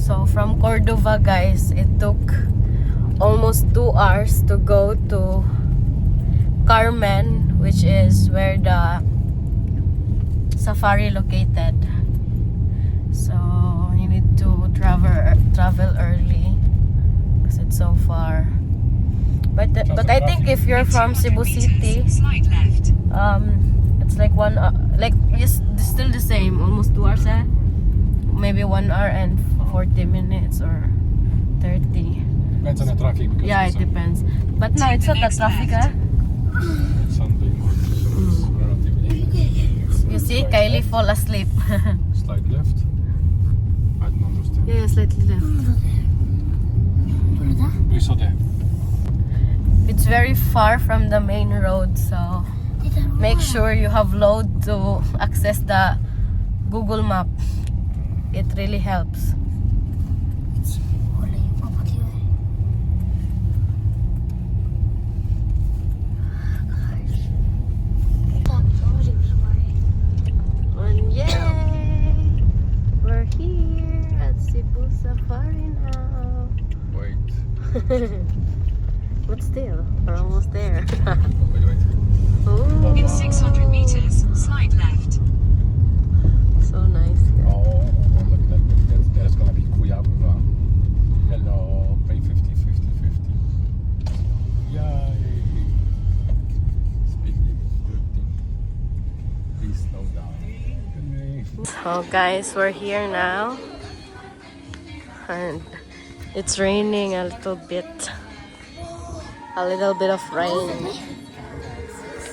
So from Cordova, guys, it took almost 2 hours to go to Carmen, which is where the safari located. So you need to travel early because it's so far. But I think if you're from Cebu City, it's like 1 hour, like it's still the same, almost 2 hours, maybe 1 hour and 40 minutes or 30. Depends on the traffic. Yeah, it depends. But now it's not the traffic, Sunday morning, so it's relatively. You see, Kylie fall asleep. Slight left. I don't understand. Yeah, slightly left. We saw there. It's very far from the main road, so make sure you have load to access the Google Map. It really helps. And yay! We're here at Cebu Safari now. Wait. But still, we're almost there. Wait. Ooh, In 600 meters, slide left. so nice here. Oh, look at that. There's gonna be Kuyabuva. Hello, pay 50. Yay. Speed limit 30. Please slow down. So guys, we're here now. And it's raining a little bit. A little bit of rain.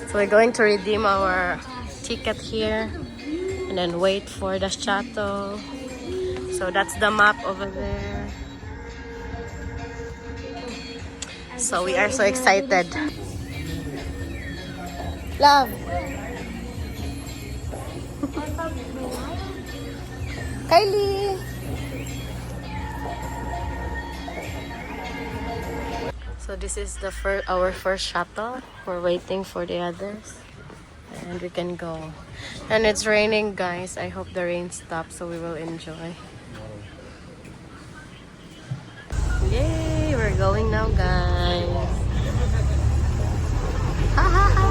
So we're going to redeem our ticket here and then wait for the shuttle. So that's the map over there. So we are so excited. Love. Kylie. So this is the our first shuttle. We're waiting for the others and we can go. And it's raining, guys. I hope the rain stops so we will enjoy. Yay! We're going now, guys. Ha ha ha!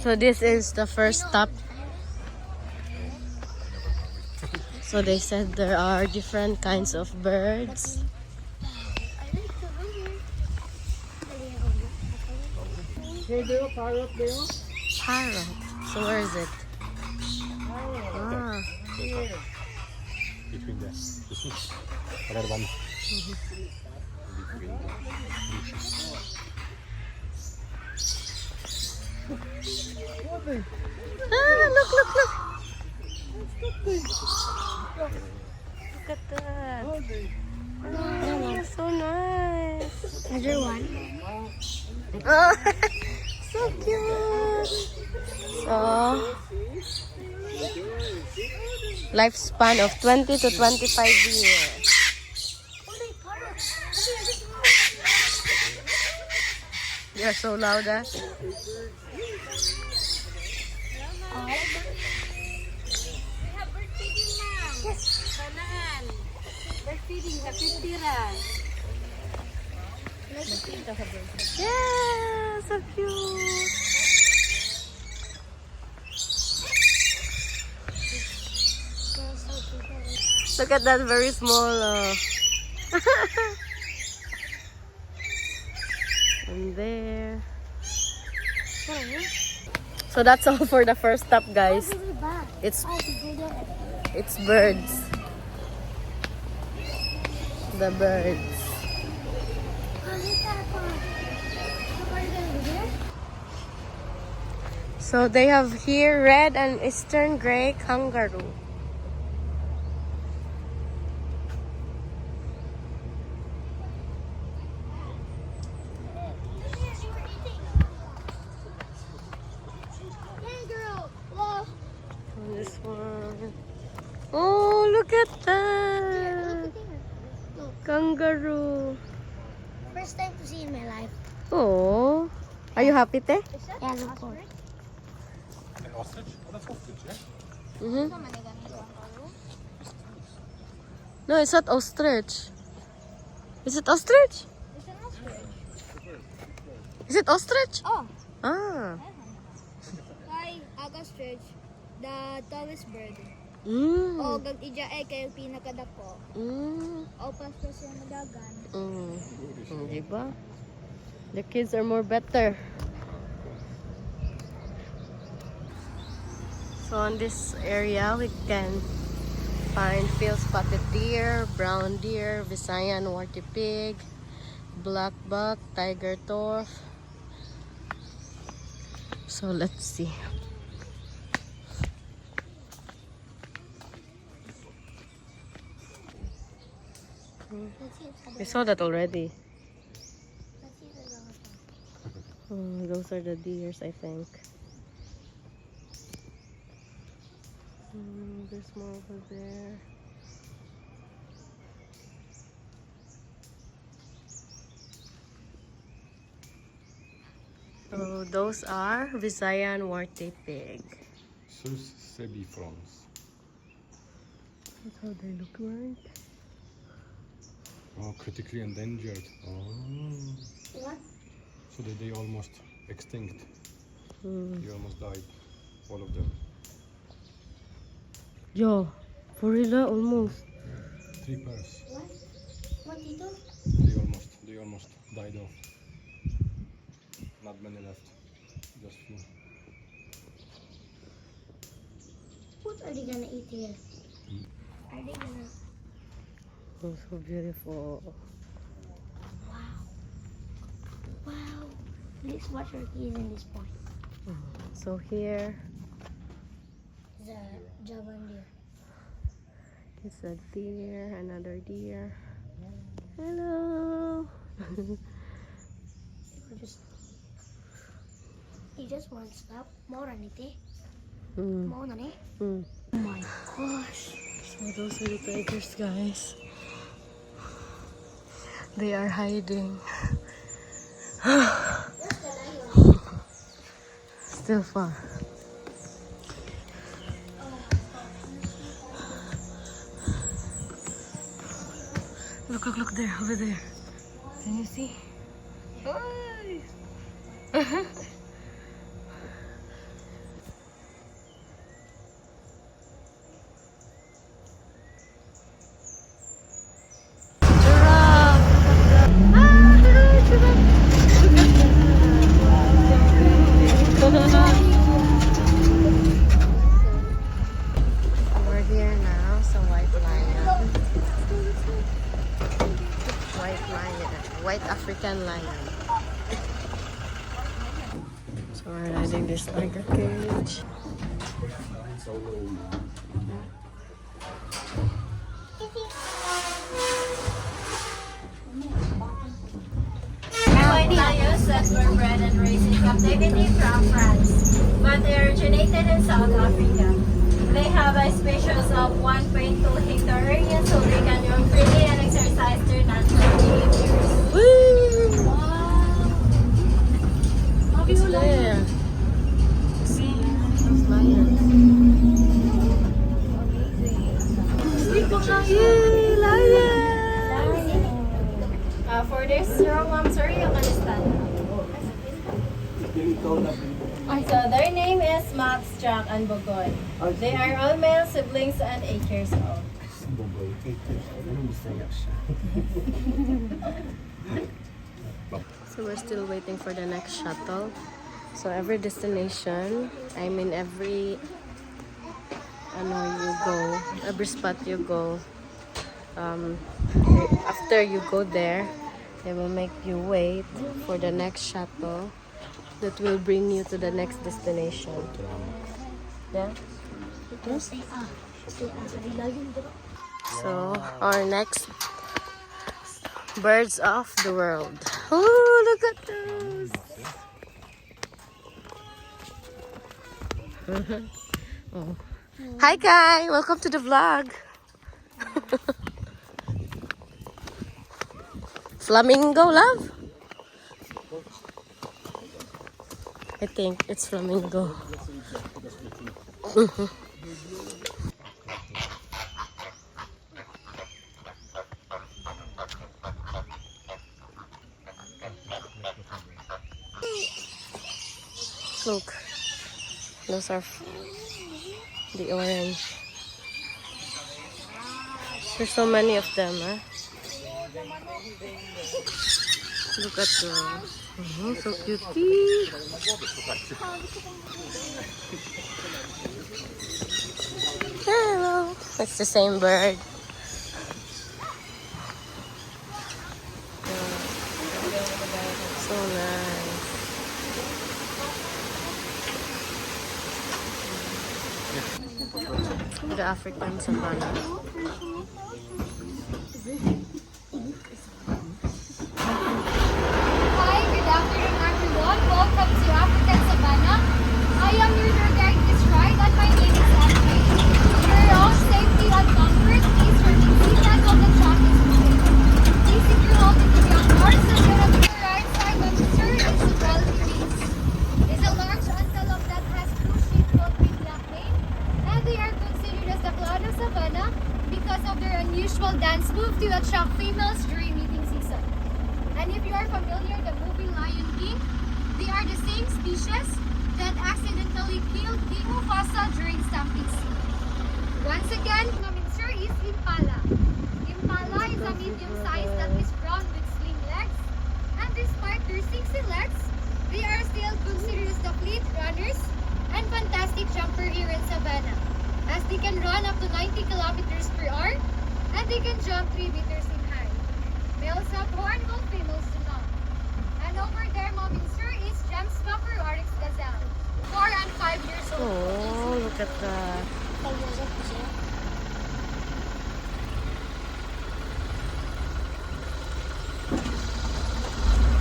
So this is the first stop. So they said there are different kinds of birds. Parrot. So where is it? Ah. Between the red one. Ah, look. Look at that. Oh, so nice. Another one. Oh, so cute. So, lifespan of 20 to 25 years. You're so loud, ah. Yeah, so cute. Look at that very small. And there. So that's all for the first stop, guys. It's birds. The birds. So they have here red and eastern gray kangaroo. And this one. Oh, look at that! Kangaroo. First time to see in my life. Oh, are you happy, Te? Yeah, of course. An ostrich? Oh, that's ostrich, yeah? Mm-hmm. No, it's not ostrich. Is it ostrich? It's an ostrich. Is it ostrich? Oh, Ah. hi, ostrich. The tallest bird. Mm. O, gag-ija kayo pinakadako. O, paspas yung madagan. Diba? The kids are more better. So on this area, we can find field spotted deer, brown deer, Visayan warty pig, black buck, tiger dwarf. So let's see. We saw that already. Those are the deers, I think. There's more over there. So those are Visayan warty pig. CEBU France. That's how they look like. Oh, critically endangered. Oh. What? So they almost extinct. Mm. They almost died. All of them. Yo, for real, almost. 3 pairs. What? What did you do? They almost died off. Not many left. Just few. What are they gonna eat here? Are they gonna... Oh, so beautiful. Wow. Wow. Please watch your keys in this point. So here, The Javan deer. it's a deer, another deer. Hello. You just want to stop. More on it, eh? Mm. More on it. Mm. Oh my gosh. So those are the tigers, guys. They are hiding. Still far. Look there, over there. Can you see? Ay! We're here now, so white lion. White African lion. So we're riding this tiger cage. White lions that were bred and raised in captivity from France, but they originated in South Africa. They have a species of 1.2 hectare area, so they can roam freely and exercise their natural behaviors. Woo! Wow! It's there. See? Those lions. Yay! Lion! For this row, I'm sorry, you can stand. So their name is Max, Jack, and Bogoy. They are all male siblings and 8 years old. So we're still waiting for the next shuttle. So every destination, I mean every you go, every spot you go, after you go there, they will make you wait for the next shuttle that will bring you to the next destination. Yeah. So our next birds of the world. Oh, look at those! Oh. Hi Kai, welcome to the vlog. Flamingo, love? I think it's flamingo. Look, those are the orange. There's so many of them, huh? Look at those. Oh, so cutie. Hello. It's the same bird. So nice. The African savannah. Hi, good afternoon everyone. Welcome to African Savannah. I am your tour guide this ride and my name is Emily. For your own safety and comfort, please remain seated while the track is moving. Please keep your hold into your cars and get up to your right side of the sir is the Belly Reefs. It's a large antelope that has blue-shaped coat with black mane, and they are considered as the clown of Savannah because of their unusual dance move to attract females during mating season. And if you are familiar with the movie Lion King, they are the same species that accidentally killed King Mufasa during stampede. Once again, namin sir is Impala. Impala is a medium size that is brown with slim legs, and despite their 60 legs, they are still considered as the fleet runners and fantastic jumper here in Savannah, as they can run up to 90 kilometers per hour and they can jump 3 meters in height. Males have horn while females do not. And over there, moving sir, is James Bucker Oryx Gazelle, 4 and 5 years old. Oh, look at that.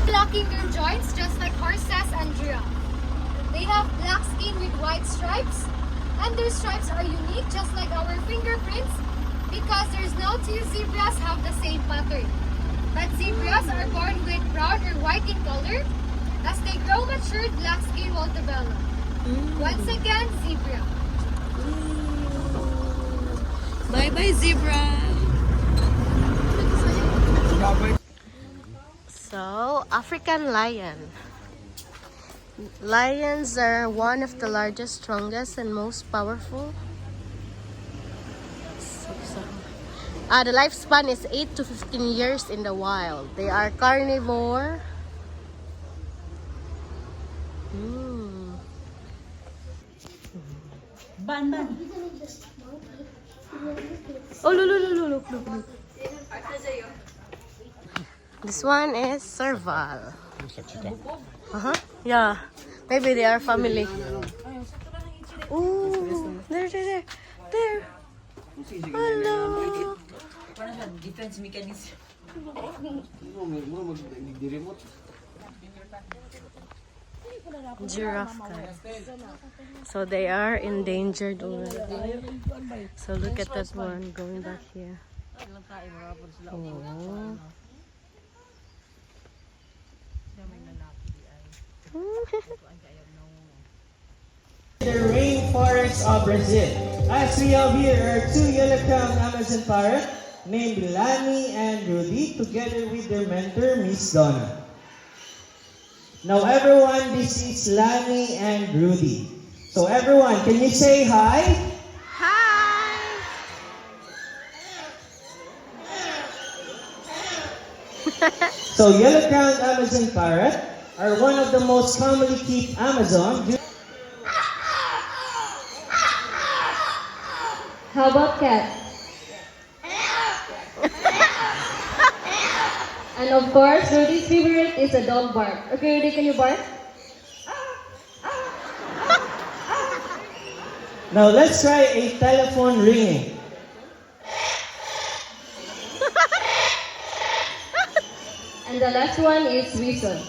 Blocking their joints just like horses and giraffe. They have black skin with white stripes, and their stripes are unique just like our fingerprints because there's no two zebras have the same pattern. But zebras are born with brown or white in color. As they grow matured, black skin will develop. Once again, zebra. Bye-bye, zebra. So, African lion. Lions are one of the largest, strongest, and most powerful. The lifespan is 8 to 15 years in the wild. They are carnivore. Oh, look. This one is Serval. Looks like cheetah. Yeah. Maybe they are family. Ooh, there. Hello. Defense mechanism. Giraffe guys. So they are endangered already. So look at that one going back here. Oh. The rainforests of Brazil. As we have here are two yellow-crowned Amazon parrot named Lani and Rudy together with their mentor, Miss Donna. Now everyone, this is Lani and Rudy. So everyone, can you say hi? Hi! So yellow-crowned Amazon parrot are one of the most commonly kept Amazon. How about cat? And of course, Rudy's favorite is a dog bark. Okay, Rudy, can you bark? Now let's try a telephone ringing. And the last one is whistle.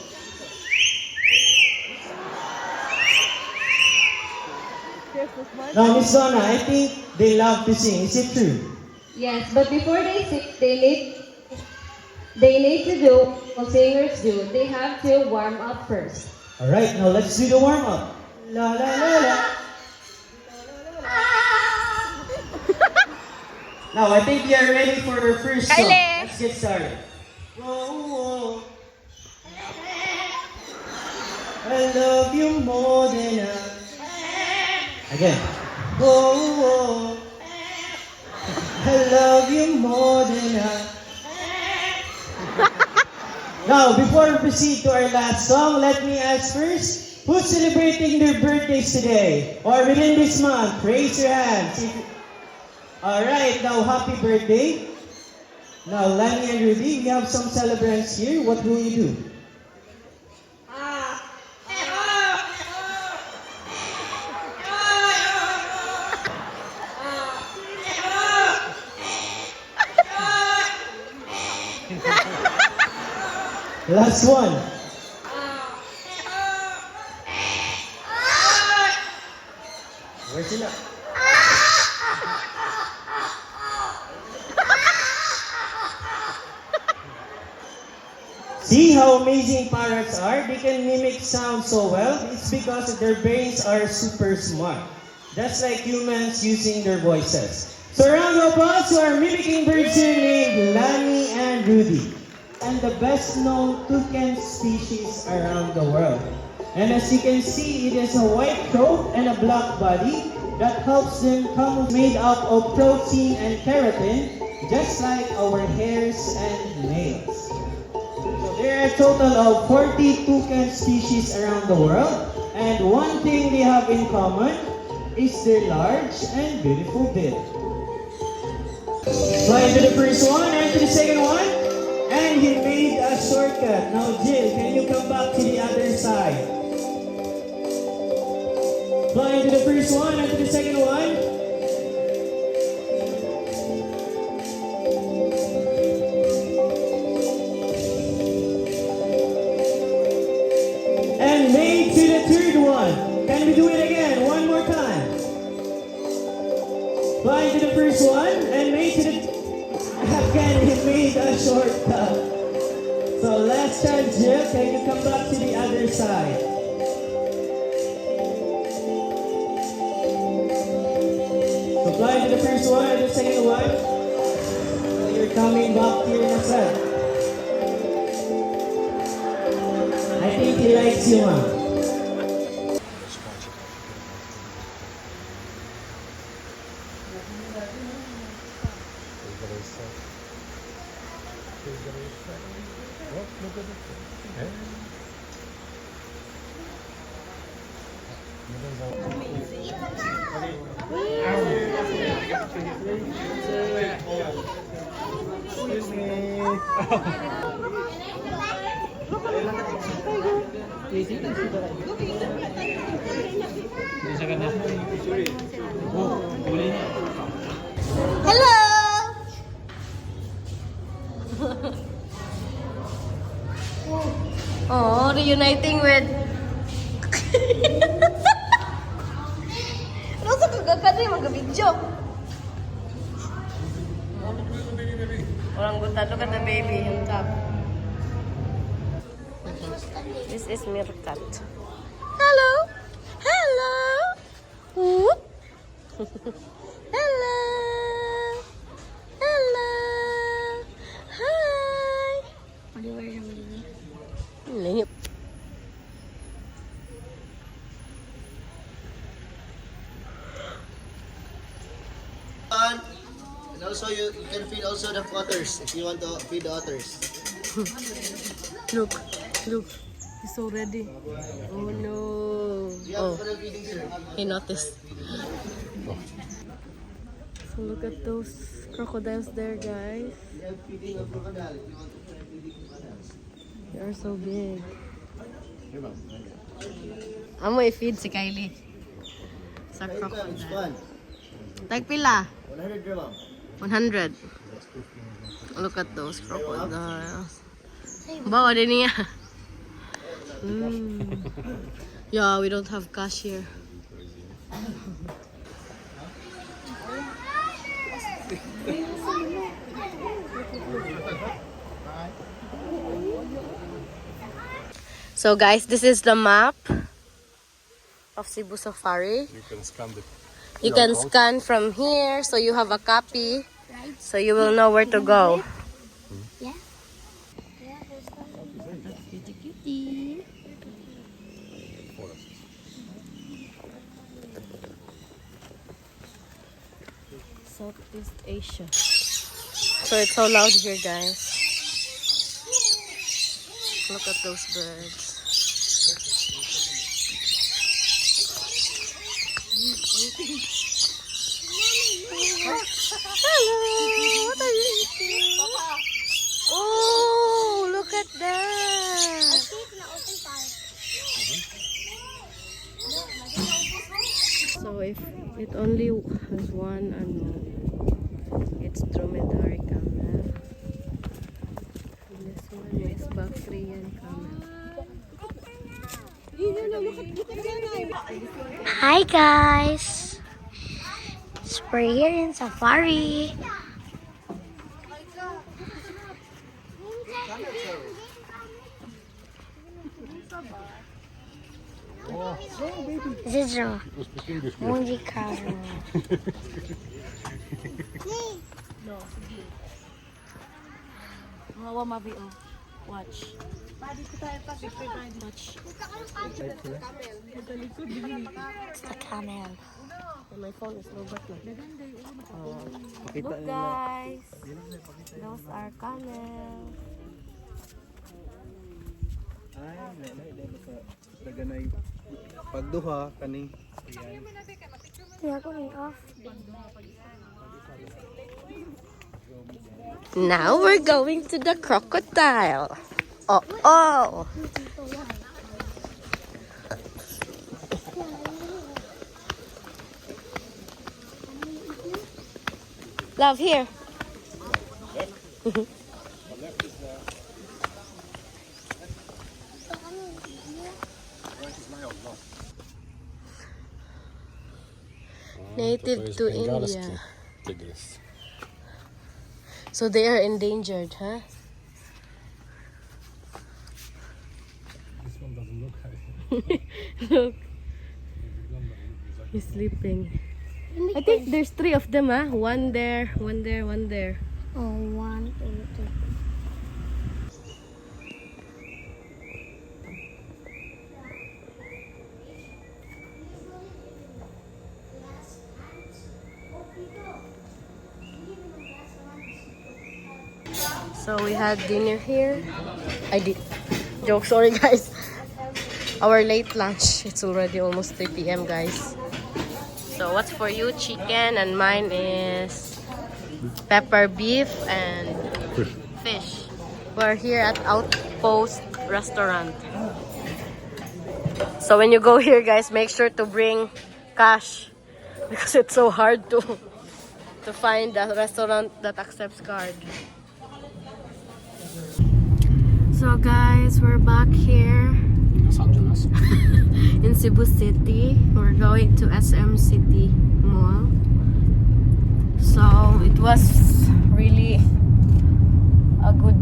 Now, Miss Donna, I think they love to sing. Is it true? Yes, but before they sing, they need to do what singers do. They have to warm up first. All right, now let's do the warm up. La la la la. Now, I think we are ready for our first song. Let's get started. Whoa, whoa. I love you more than Again. Whoa, whoa. I love you more than Now, before we proceed to our last song, let me ask first, who's celebrating their birthdays today? Or within this month? Raise your hands. Alright, now happy birthday. Now, Lani and Rudy, we have some celebrants here. What will you do? Last one. Where's sila? See how amazing parrots are? They can mimic sound so well. It's because their brains are super smart. Just like humans using their voices. So round of applause to our mimicking birds here named Lani and Rudy. And the best known toucan species around the world. And as you can see, it is a white throat and a black body that helps them come made up of protein and keratin, just like our hairs and nails. So there are a total of 40 toucan species around the world, and one thing they have in common is their large and beautiful bill. Fly to the first one and to the second one. And he made a shortcut. Now, Jill, can you come back to the other side? Fly to the first one and to the second one. And made to the third one. Can we do it again? One more time. Fly to the first one and made to the... Again, he made a shortcut. So last time, Jill, can you come back to the other side? So fly to the first one and the second one. So you're coming back here na side. I think he likes you, ma'am. Excuse me. Hello! Oh, reuniting with... Ano sa kagagad yung mag-video? Orang gutan, look at the baby on top. This is Mirkat. Hello! Hello! Whoop! Hello! Hello! Hi! What do you wear, Mimi? Lingip. And also you can feed also the otters if you want to feed the otters. Look, look. He's so ready. Oh no. Oh, he noticed. So look at those crocodiles there, guys. They are so big. Amo i-feed si Kylie sa crocodile. Tagpila? 100 dirham. 100. Look at those crocodiles. Bawa din niya. Yeah, we don't have cash here. So guys, this is the map of Cebu Safari. You can scan the You can scan from here, so you have a copy, so you will know where to go. Yeah. That's cutie. Southeast Asia. So it's so loud here, guys. Look at those birds. Hello, what are you eating? Oh, look at that. So if it only has one, it's dromedary camel. This one is Bactrian camel. Hi guys. We're here in Safari. This is a Mondi cow. Watch. It's the camel. My phone is low bat na. Look guys, those are camels. Pagduha kani. Yeah, going off. Now we're going to the crocodile. Oh, oh. Love, here. Native to India. Tigers. So they are endangered, huh? This one doesn't look like Look. He's sleeping. I think there's 3 of them, huh? One there, one there, one there. Oh, 1, 2, 3. So we had dinner here. I did. Joke, sorry guys. Our late lunch. It's already almost 3 p.m. guys. So what's for you? Chicken, and mine is pepper beef and fish. We're here at Outpost Restaurant. So when you go here guys, make sure to bring cash because it's so hard to find a restaurant that accepts card. So guys, we're back here Los Angeles. in Cebu City. We're going to SM City Mall. So it was really a good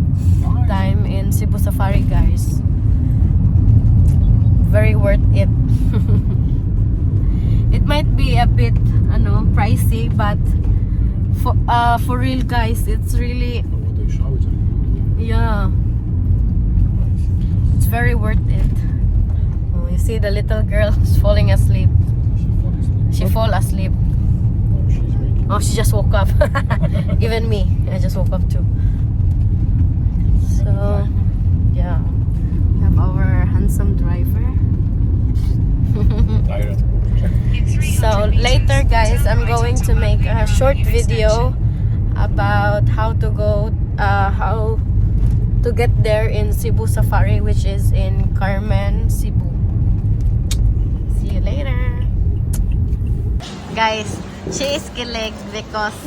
time in Cebu Safari, guys. Very worth it. It might be a bit, pricey, but for real, guys, it's really, yeah. It's very worth it. Oh, you see the little girl is falling asleep. She fall asleep. Oh, she just woke up. Even me, I just woke up too. So, yeah, we have our handsome driver. Tired. So later guys, I'm going to make a short video about how to go, how to get there in CEBU Safari, which is in Carmen, Cebu. See you later. Guys, she is kilig because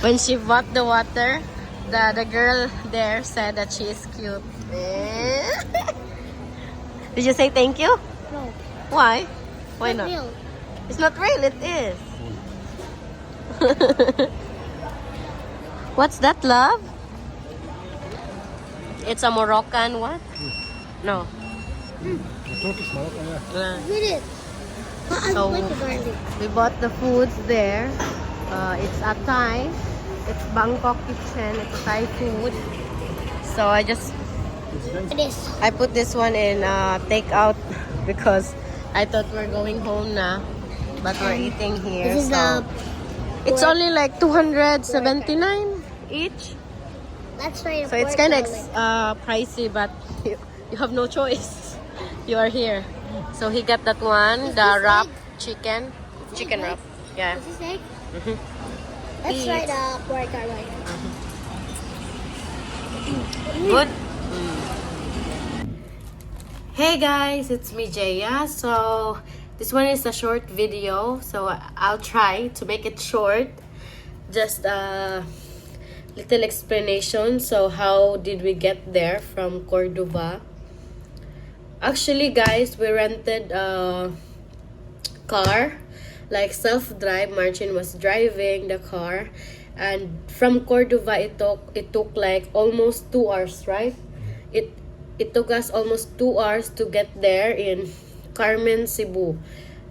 when she bought the water, the girl there said that she is cute. Did you say thank you? No. Why? Why Not not? real. It's not real, it is. What's that, love? It's a Moroccan what? No. Turkish Moroccan, yeah. Read it. I So, like the garlic. we bought the foods there. It's a Thai. It's Bangkok kitchen. It's a Thai food. So I put this one in takeout because I thought we're going home now, but we're eating here. This is So it's only like 279 each. Let's try the So it's pork kind of garlic. pricey, but you have no choice. You are here. So he got that one, Is the this wrap egg? chicken wrap. Yeah. Is this egg? Mhm. Let's try the pork garlic. Good. Hey guys, it's me Jaya. So this one is a short video, so I'll try to make it short. Just a little explanation. So how did we get there from Cordoba? Actually guys, we rented a car, like self-drive. Marcin was driving the car, and from Cordoba it took like almost 2 hours, right? It took us almost 2 hours to get there in Carmen, Cebu,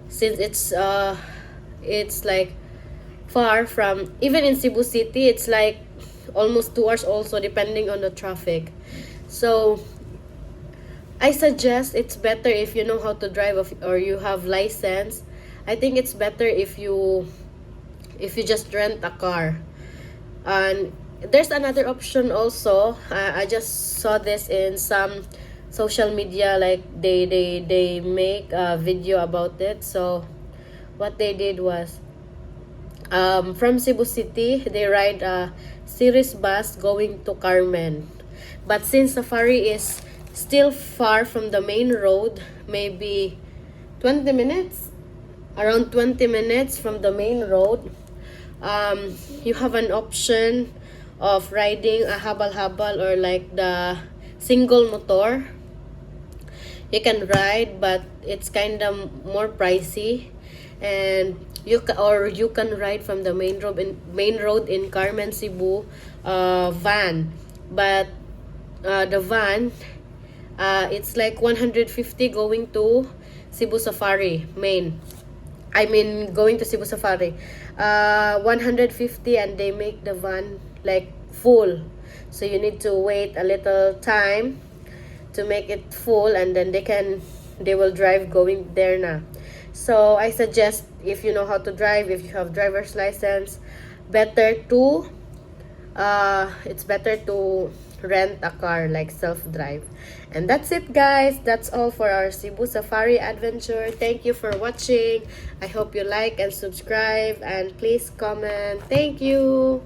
since it's like far from, even in Cebu City it's like almost 2 hours also, depending on the traffic. So I suggest it's better if you know how to drive or you have license. I think it's better if you just rent a car. And there's another option also. I just saw this in some social media, like they make a video about it. So what they did was, from Cebu City they ride a series bus going to Carmen. But since Safari is still far from the main road, maybe 20 minutes, around 20 minutes from the main road, you have an option of riding a habal-habal, or like the single motor. You can ride, but it's kind of more pricey. And you can ride from the main road in Carmen, Cebu, van. But the van, it's like 150 going to CEBU Safari going to CEBU Safari. 150, and they make the van like full. So you need to wait a little time to make it full, and then they will drive going there now. So I suggest, if you know how to drive, if you have driver's license, it's better to rent a car, like self-drive. And that's it guys, that's all for our CEBU Safari adventure. Thank you for watching. I hope you like and subscribe, and please comment. Thank you.